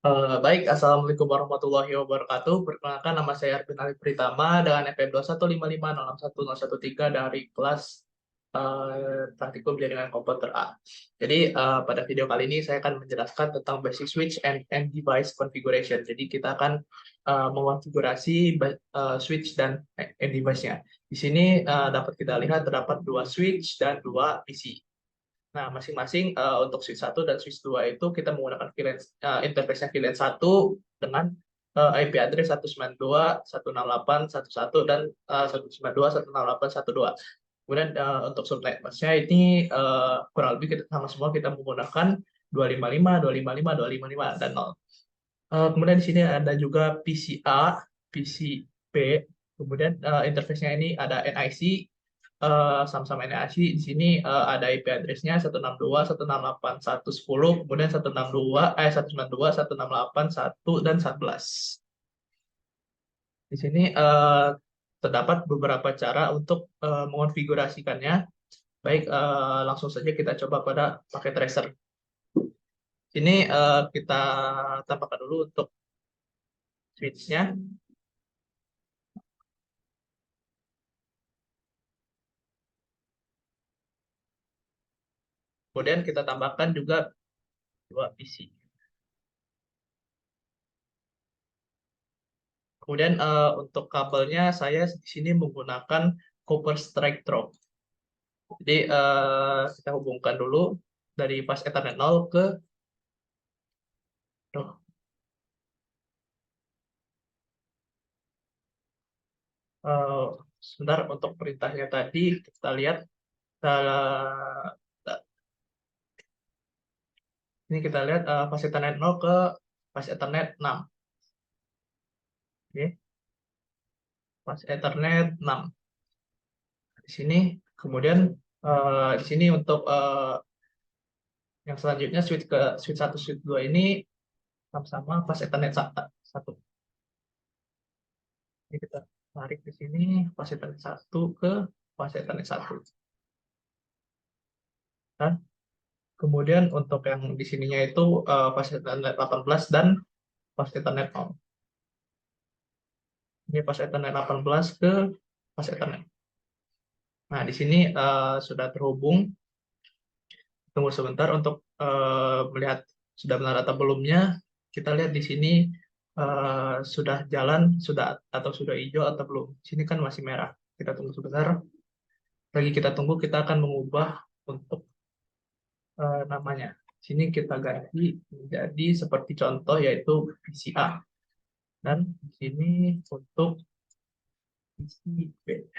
Baik, Assalamualaikum warahmatullahi wabarakatuh. Perkenalkan, nama saya Arvin Ali Pritama dengan NPM 215506113 dari kelas Praktikum Jaringan Komputer A. Jadi, pada video kali ini saya akan menjelaskan tentang basic switch and device configuration. Jadi, kita akan mengonfigurasi switch dan end device-nya. Di sini dapat kita lihat terdapat dua switch dan dua PC. Nah, masing-masing untuk switch 1 dan switch 2 itu kita menggunakan VLAN, interface-nya VLAN 1 dengan IP address 192.168.11 dan 192.168.12. Kemudian untuk subnet busnya ini kurang lebih kita sama semua kita menggunakan 255, 255, 255 dan 0. Kemudian di sini ada juga PCA, PCB. Kemudian interface-nya ini ada NIC, sama-sama NIC. Di sini ada IP address-nya 162.168.110, kemudian 192, 192, 168, 1 dan 11. Di sini terdapat beberapa cara untuk mengonfigurasikannya. Baik, langsung saja kita coba pada pakai tracer. Ini kita tambahkan dulu untuk switch-nya. Kemudian kita tambahkan juga dua PC. Kemudian untuk kabelnya saya di sini menggunakan copper strike through. Jadi kita hubungkan dulu dari pas Ethernet 0 ke oh, eh, sebentar untuk perintahnya tadi kita lihat eh, ini kita lihat pas Ethernet 0 ke pas Ethernet 6. Oke, pas Ethernet 6. Di sini kemudian di sini untuk yang selanjutnya switch 1 switch 2 ini sama-sama pas Ethernet 1. Jadi kita tarik di sini pas Ethernet 1 ke pas Ethernet 1. Nah, kemudian untuk yang di sininya itu pas Ethernet 18 dan pas Ethernet 0. Ini pas Ethernet 18 ke pas Ethernet. Nah, di sini sudah terhubung. Tunggu sebentar untuk melihat sudah benar atau belumnya. Kita lihat di sini sudah jalan, sudah atau sudah hijau atau belum. Sini kan masih merah. Kita tunggu sebentar. Lagi kita tunggu, kita akan mengubah untuk namanya. Sini kita ganti menjadi seperti contoh yaitu PCA. Dan di sini untuk PCB.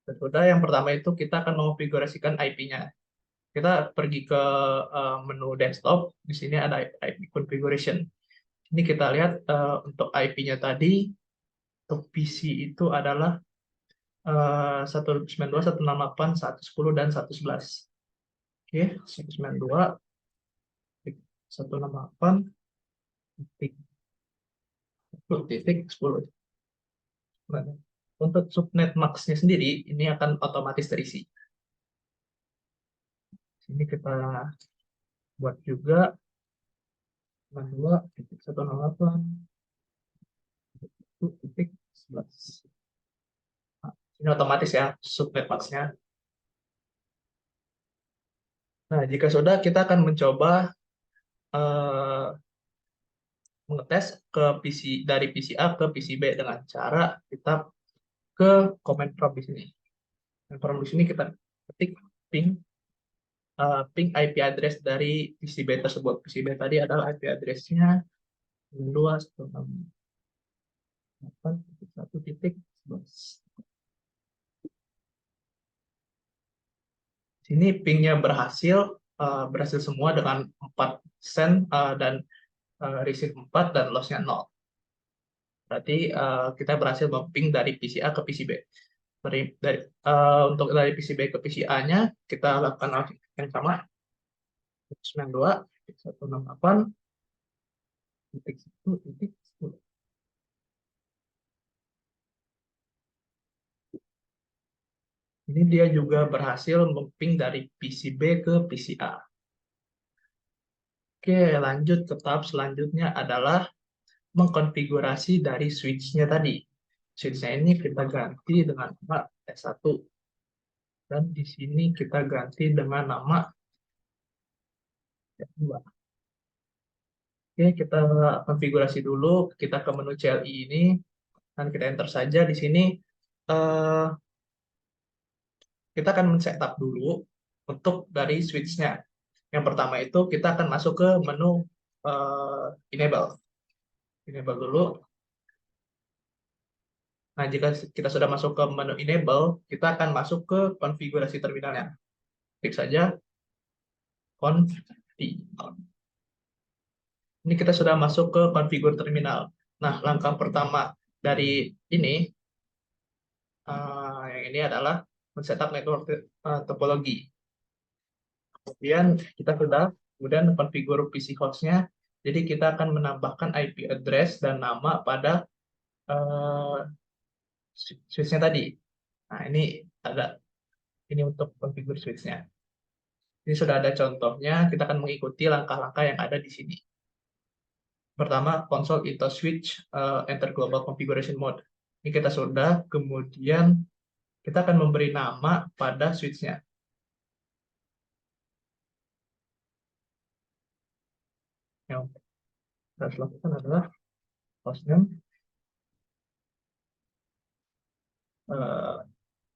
Sudah, yang pertama itu kita akan mengonfigurasikan IP-nya. Kita pergi ke menu desktop. Di sini ada IP configuration. Ini kita lihat untuk IP-nya tadi, untuk PC itu adalah 192.168.110 dan 111. Oke, 192.168.10. Untuk subnet max-nya sendiri, ini akan otomatis terisi. Sini kita buat juga 92.168.1.11. Nah, ini otomatis ya subnet max-nya. Nah, jika sudah, kita akan mencoba eh, mengetes ke PC dari PC A ke PC B dengan cara kita ke command prompt di sini. Command prompt di sini kita ketik ping ping IP address dari PCB tersebut. PCB tadi adalah IP address-nya 2.168.1.11. Sini pingnya berhasil semua dengan 4 send dan receive 4 dan loss-nya 0. Berarti kita berhasil memping dari PCA ke PCB. Untuk dari PCB ke PCA-nya kita lakukan hal yang sama. 92.168.1.10. Ini dia juga berhasil memping dari PCB ke PCA. Oke, lanjut ke tahap selanjutnya adalah mengkonfigurasi dari switch-nya tadi. Switch-nya ini kita ganti dengan nama S1. Dan di sini kita ganti dengan nama S2. Oke, kita konfigurasi dulu. Kita ke menu CLI ini. Dan kita enter saja di sini. eh, kita akan men-setup dulu untuk dari switch-nya. Yang pertama itu kita akan masuk ke menu enable. Enable dulu. Nah, jika kita sudah masuk ke menu enable, kita akan masuk ke konfigurasi terminalnya. Klik saja config. Ini kita sudah masuk ke konfigur terminal. Nah, langkah pertama dari ini, yang ini adalah men-setup network topologi. Kemudian kita sudah kemudian konfigur PC host-nya. Jadi kita akan menambahkan IP address dan nama pada uh, switch-nya tadi. Nah, ini ada ini untuk konfigur switch-nya. Ini sudah ada contohnya, kita akan mengikuti langkah-langkah yang ada di sini. Pertama, console itu switch enter global configuration mode. Ini kita sudah, kemudian kita akan memberi nama pada switch-nya. Yang kita harus lakukan adalah hostname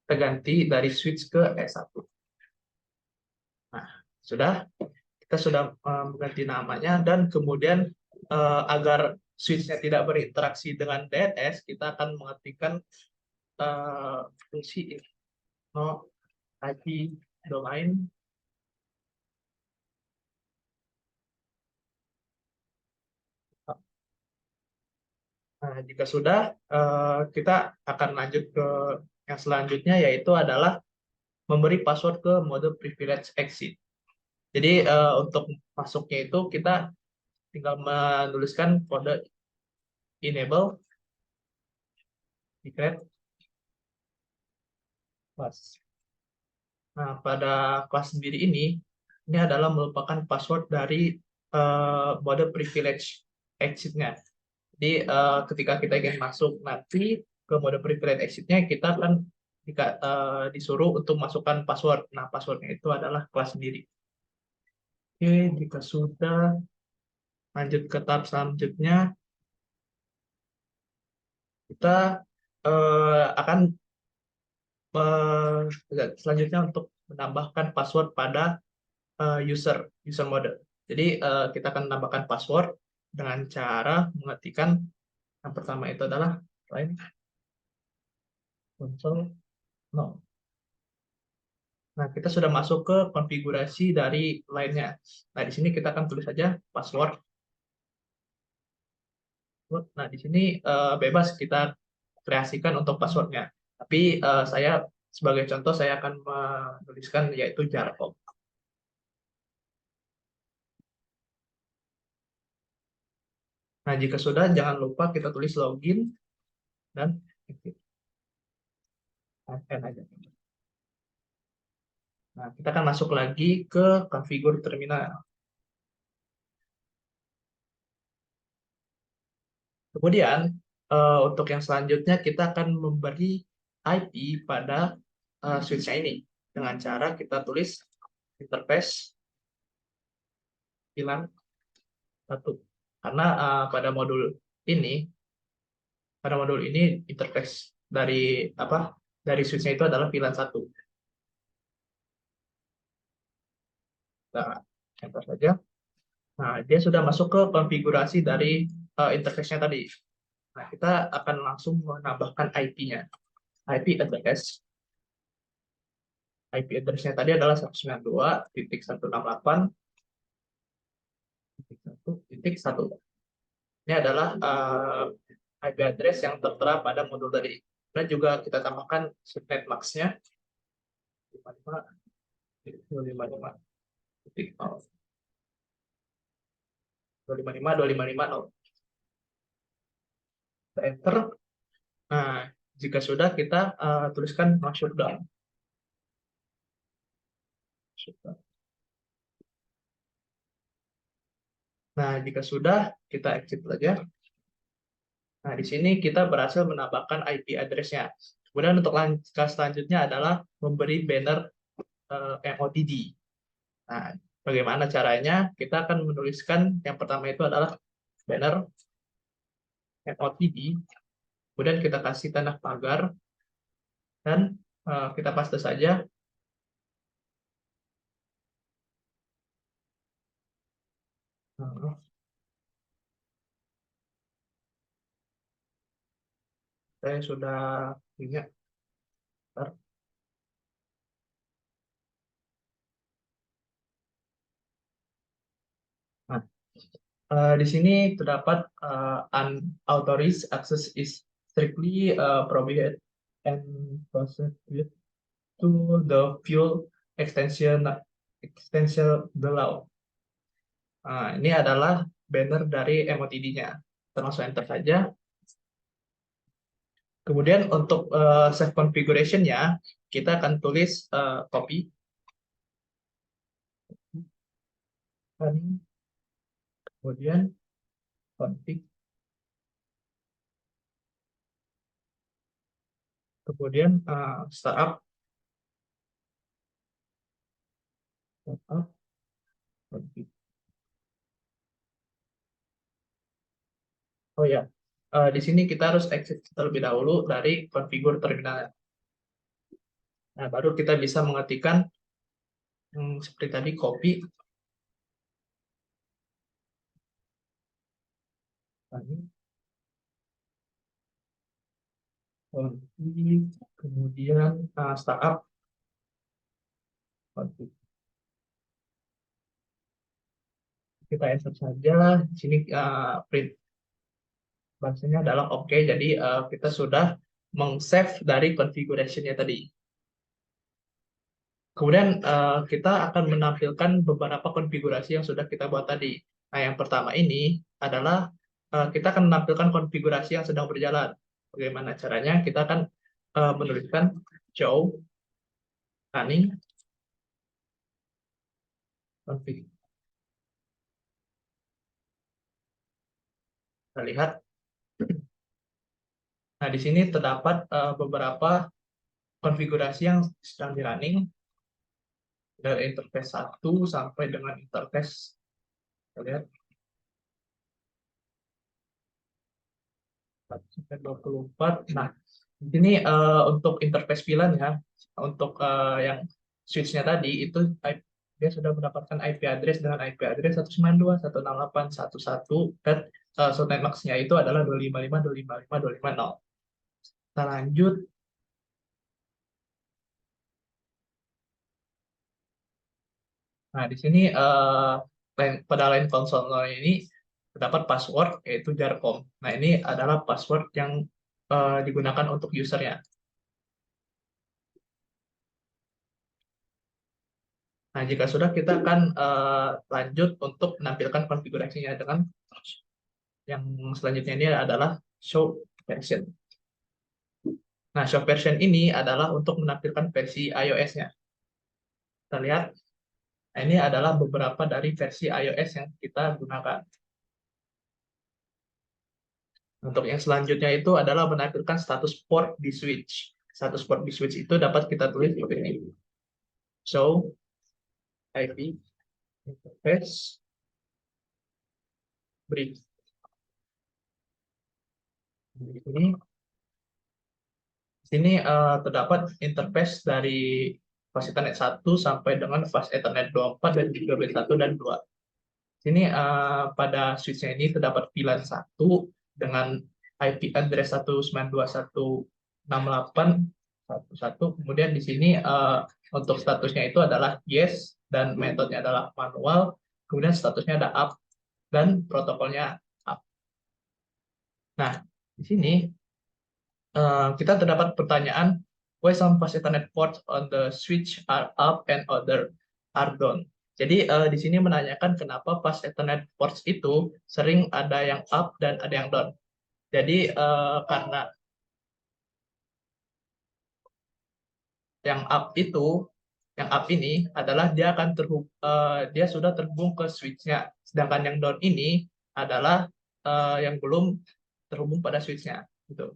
kita ganti dari switch ke S1. Nah, kita sudah mengganti namanya dan kemudian agar switch-nya tidak berinteraksi dengan DNS, kita akan mengetikkan fungsi no IP domain. Nah, jika sudah, kita akan lanjut ke yang selanjutnya, yaitu adalah memberi password ke mode privilege exit. Jadi, untuk masuknya itu kita tinggal menuliskan kode enable secret class. Nah, pada kelas sendiri ini adalah merupakan password dari mode privilege exit-nya. Jadi ketika kita ingin masuk nanti ke mode privilege exit-nya, kita akan disuruh untuk masukkan password. Nah, passwordnya itu adalah kelas sendiri. Oke, jika sudah, lanjut ke tahap selanjutnya, kita akan selanjutnya untuk menambahkan password pada user mode. Jadi kita akan menambahkan password dengan cara mengetikkan yang pertama itu adalah line console no. Nah, kita sudah masuk ke konfigurasi dari lainnya. Nah, di sini kita akan tulis saja password. Nah, di sini bebas kita kreasikan untuk passwordnya. Tapi saya sebagai contoh saya akan menuliskan yaitu Jarkom. Nah, jika sudah jangan lupa kita tulis login dan exit. Aja. Nah, kita akan masuk lagi ke konfigur terminal. Kemudian, untuk yang selanjutnya kita akan memberi IP pada switch-nya ini dengan cara kita tulis interface VLAN 1. Karena ini pada modul ini interface dari switch-nya itu adalah VLAN 1. Kita enter saja. Nah, dia sudah masuk ke konfigurasi dari interface-nya tadi. Nah, kita akan langsung menambahkan IP-nya. IP address. IP address-nya tadi adalah 192.168.1.1. Ini adalah IP address yang tertera pada modul tadi. Dan juga kita tambahkan subnet max-nya 255.0. Kita enter. Nah, jika sudah kita tuliskan no shutdown. Nah, jika sudah, kita exit saja. Nah, di sini kita berhasil menambahkan IP address-nya. Kemudian untuk langkah selanjutnya adalah memberi banner MOTD. Nah, bagaimana caranya? Kita akan menuliskan yang pertama itu adalah banner MOTD, kemudian kita kasih tanda pagar, dan kita paste saja. Nah, saya sudah punya. Nah, di sini terdapat unauthorized access is strictly prohibited and prohibited to the fuel extension below. Nah, ini adalah banner dari MOTD-nya. Kita langsung enter saja. Kemudian untuk save configuration-nya, kita akan tulis copy, kemudian config, kemudian startup, config. Oh ya, di sini kita harus exit terlebih dahulu dari konfigur terminal. Nah, baru kita bisa mengetikkan seperti tadi copy, config, kemudian startup, config. Kita enter saja. Di sini print bahasanya adalah oke. Jadi kita sudah meng-save dari configuration-nya tadi. Kemudian kita akan menampilkan beberapa konfigurasi yang sudah kita buat tadi. Nah, yang pertama ini adalah kita akan menampilkan konfigurasi yang sedang berjalan. Bagaimana caranya? Kita akan menuliskan show running config. Kita lihat. Nah, di sini terdapat beberapa konfigurasi yang sedang di running dari interface 1 sampai dengan interface, kita lihat, 24. Nah, di sini untuk interface VLAN ya, untuk yang switch-nya tadi itu dia sudah mendapatkan IP address dengan IP address 192.168.1.1 dan subnet max-nya itu adalah 255.255.250. Kita lanjut. Nah, di sini pada line console ini terdapat password yaitu jarcom. Nah, ini adalah password yang digunakan untuk usernya. Nah, jika sudah kita akan lanjut untuk menampilkan konfigurasinya dengan yang selanjutnya ini adalah show version. Nah, show version ini adalah untuk menampilkan versi iOS-nya. Kita lihat, nah, ini adalah beberapa dari versi iOS yang kita gunakan. Untuk yang selanjutnya itu adalah menampilkan status port di switch. Status port di switch itu dapat kita tulis seperti ini. Show IP interface brief. Ini sini terdapat interface dari fast Ethernet 1 sampai dengan fast Ethernet 24 dan gigabit 1 dan 2. Sini pada switch-nya ini terdapat VLAN 1 dengan IP address 192.168.1.1. Kemudian di sini untuk statusnya itu adalah yes dan metodenya adalah manual. Kemudian statusnya ada up dan protokolnya up. Nah, di sini kita terdapat pertanyaan, why some fast Ethernet ports on the switch are up and other are down. Jadi di sini menanyakan kenapa fast Ethernet ports itu sering ada yang up dan ada yang down. Jadi karena yang up itu, yang up ini adalah dia akan dia sudah terhubung ke switch-nya. Sedangkan yang down ini adalah yang belum terhubung pada switch-nya. Gitu.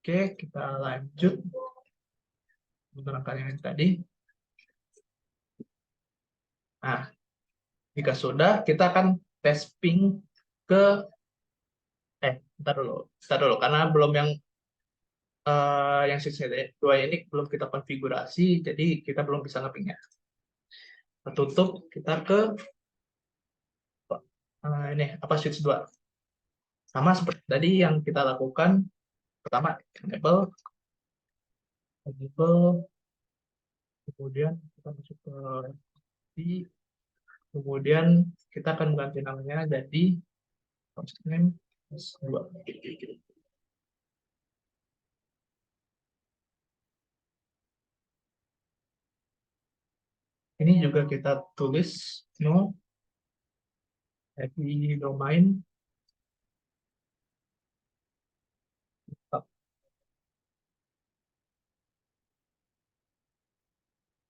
Oke, kita lanjut menggunakan yang tadi. Nah, jika sudah, kita akan tes ping ke bentar dulu, karena belum yang switch dua ini belum kita konfigurasi, jadi kita belum bisa ngepingnya. Kita tutup, kita ke ini apa switch 2. Sama seperti tadi yang kita lakukan, pertama enable, kemudian kita masuk ke di, kemudian kita akan mengganti namanya jadi hostname S2. Ini juga kita tulis no happy domain.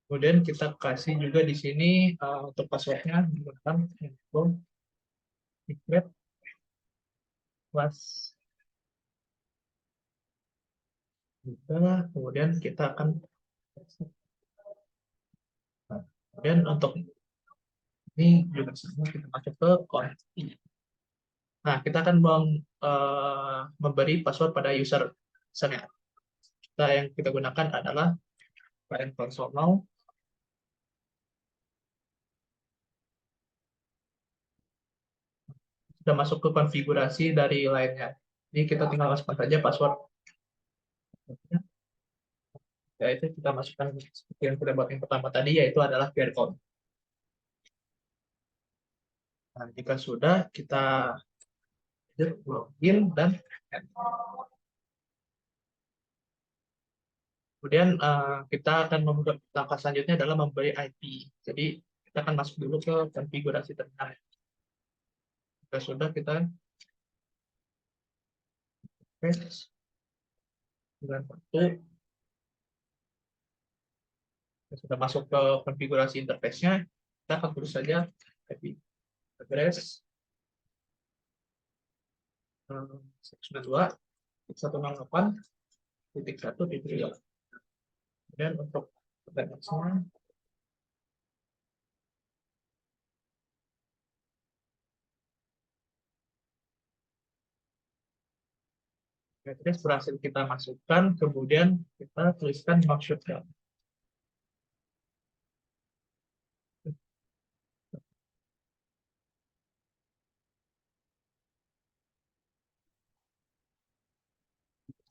Kemudian kita kasih juga di sini untuk passwordnya menggunakan handphone secret plus juga. Kemudian kita akan kemudian untuk ini juga sama kita masuk ke konfig. Nah, kita akan memberi password pada user. Misalnya, yang kita gunakan adalah varian personal. Sudah masuk ke konfigurasi dari lainnya. Jadi kita tinggal masukkan saja password. Yaitu kita masukkan seperti yang kita buat yang pertama tadi, yaitu adalah Vercom. Nah, jika sudah, kita login dan kemudian kita akan langkah selanjutnya adalah memberi IP. Jadi kita akan masuk dulu ke konfigurasi terminal. Jika sudah, kita paste 91. Kita sudah masuk ke konfigurasi interface-nya, kita akan tulis saja IP address 192.168.1.2. Kemudian untuk DNS-nya address berhasil kita masukkan, kemudian kita tuliskan maksudnya.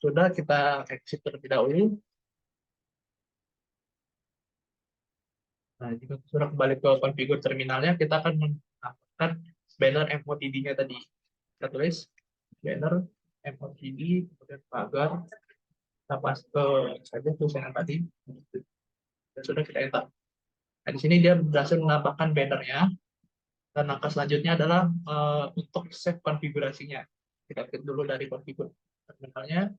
Sudah, kita exit terlebih dahulu. Nah, jika sudah kembali ke konfigur terminalnya, kita akan menggunakan banner MOTD-nya tadi. Kita tulis banner MOTD, kemudian pagar, kita pas ke saja tulisan tadi, dan sudah kita enter. Nah, di sini dia berhasil menambahkan bannernya, dan langkah selanjutnya adalah untuk save konfigurasinya. Kita klik dulu dari konfigur terminalnya.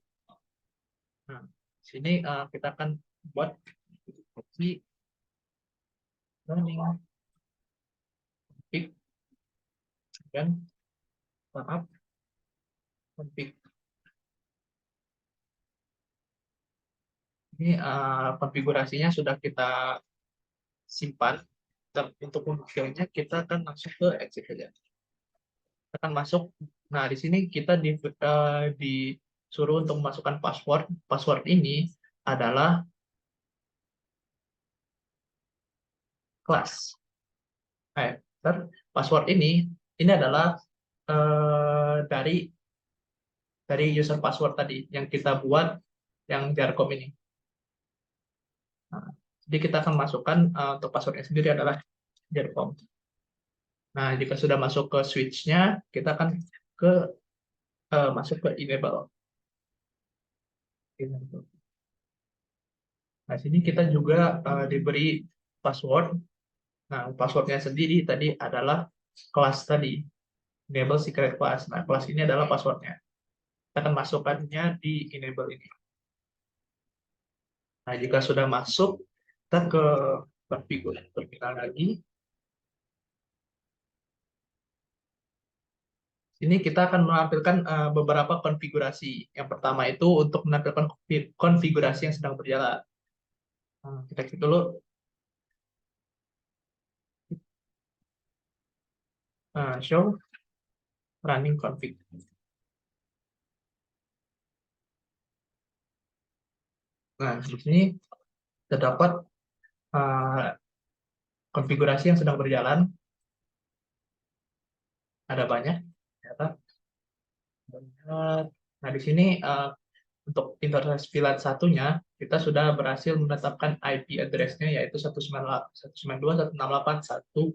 Nah, di sini kita akan buat opsi running config dan maaf config. Ini konfigurasinya sudah kita simpan. Untuk membuktikannya kita akan masuk ke exit saja. Kita akan masuk. Nah, di sini kita disuruh untuk memasukkan password. Password ini adalah kelas. Password ini adalah dari user password tadi yang kita buat yang jarkom ini. Nah, jadi kita akan masukkan untuk passwordnya sendiri adalah jarkom. Nah, jika sudah masuk ke switch-nya, kita akan masuk ke enable. Nah, sini kita juga diberi password. Nah, passwordnya sendiri tadi adalah kelas tadi, enable secret class. Nah, kelas ini adalah passwordnya. Kita akan masukkannya di enable ini. Nah, jika sudah masuk, kita ke configure terminal lagi. Ini kita akan menampilkan beberapa konfigurasi. Yang pertama itu untuk menampilkan konfigurasi yang sedang berjalan. Kita klik dulu show running config. Nah, di sini terdapat konfigurasi yang sedang berjalan. Ada banyak. Ternyata. Nah, di sini untuk interface VLAN satunya, kita sudah berhasil menetapkan IP address-nya yaitu 192.168.1.2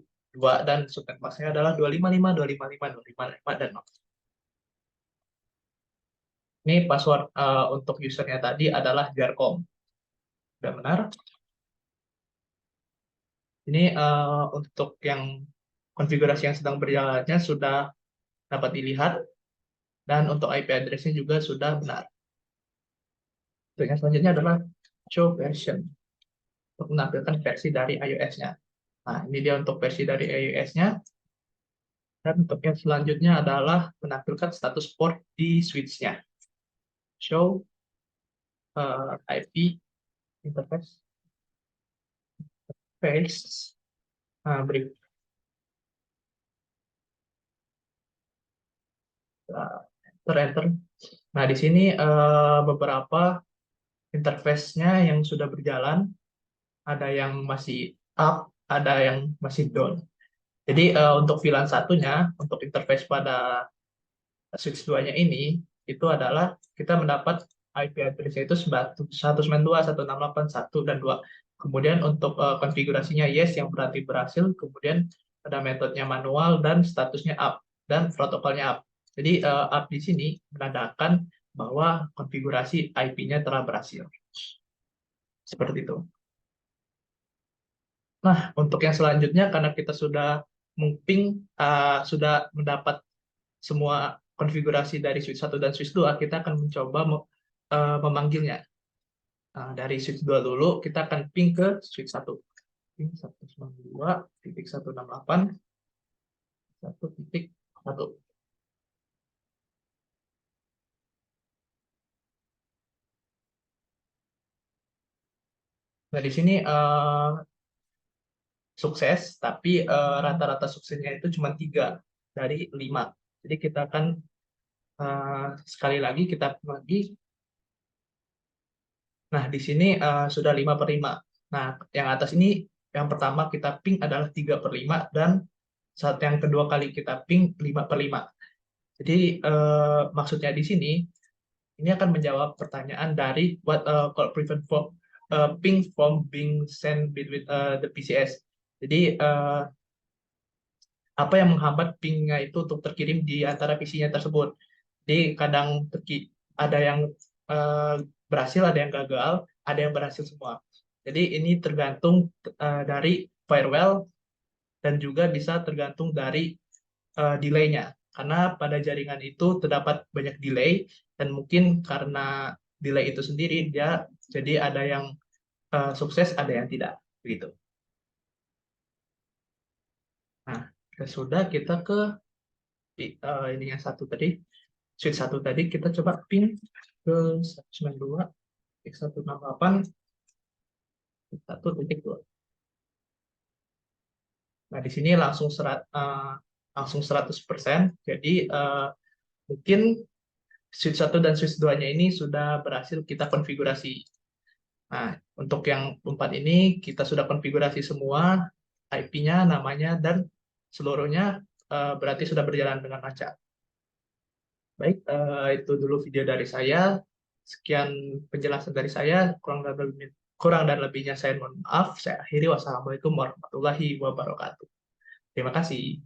dan subnet masknya adalah 255.255.255 dan 0. Ini password untuk usernya tadi adalah jarcom. Sudah benar. Ini untuk yang konfigurasi yang sedang berjalannya sudah dapat dilihat dan untuk IP address-nya juga sudah benar. Untuk yang selanjutnya adalah show version untuk menampilkan versi dari iOS-nya. Nah, ini dia untuk versi dari iOS-nya. Dan untuk yang selanjutnya adalah menampilkan status port di switch-nya. Show IP interface face brief. Enter. Nah, di sini beberapa interface-nya yang sudah berjalan, ada yang masih up, ada yang masih down. Jadi untuk VLAN satunya, untuk interface pada switch 2-nya ini, itu adalah kita mendapat IP address itu 192.168.1 dan 2. Kemudian untuk konfigurasinya yes yang berarti berhasil, kemudian ada metodenya manual dan statusnya up dan protokolnya up. Jadi up di sini menandakan bahwa konfigurasi IP-nya telah berhasil. Seperti itu. Nah, untuk yang selanjutnya karena kita sudah mungkin sudah mendapat semua konfigurasi dari switch 1 dan switch 2, kita akan mencoba memanggilnya. Dari switch 2 dulu, kita akan ping ke switch 1. Ping 192.168.1.1. Nah, di sini sukses, tapi rata-rata suksesnya itu cuma 3 dari 5. Jadi kita akan sekali lagi kita lagi. Nah, di sini sudah 5/5. Nah, yang atas ini yang pertama kita ping adalah 3/5 dan saat yang kedua kali kita ping 5/5. Jadi maksudnya di sini ini akan menjawab pertanyaan dari what call prevent from ping from being sent between the PCS. Jadi apa yang menghambat pingnya itu untuk terkirim di antara PC-nya tersebut. Jadi kadang ada yang berhasil, ada yang gagal, ada yang berhasil semua. Jadi ini tergantung dari firewall dan juga bisa tergantung dari delay-nya. Karena pada jaringan itu terdapat banyak delay dan mungkin karena delay itu sendiri dia jadi ada yang sukses, ada yang tidak, begitu. Nah, sudah kita ke ini yang satu tadi, switch 1 tadi kita coba pin ke 192.168.1.2. Nah, di sini langsung 100%. Jadi mungkin switch 1 dan switch 2-nya ini sudah berhasil kita konfigurasi. Nah, untuk yang 4 ini kita sudah konfigurasi semua IP-nya, namanya, dan seluruhnya berarti sudah berjalan dengan lancar. Baik, itu dulu video dari saya. Sekian penjelasan dari saya. Kurang dan lebihnya saya mohon maaf. Saya akhiri. Wassalamualaikum warahmatullahi wabarakatuh. Terima kasih.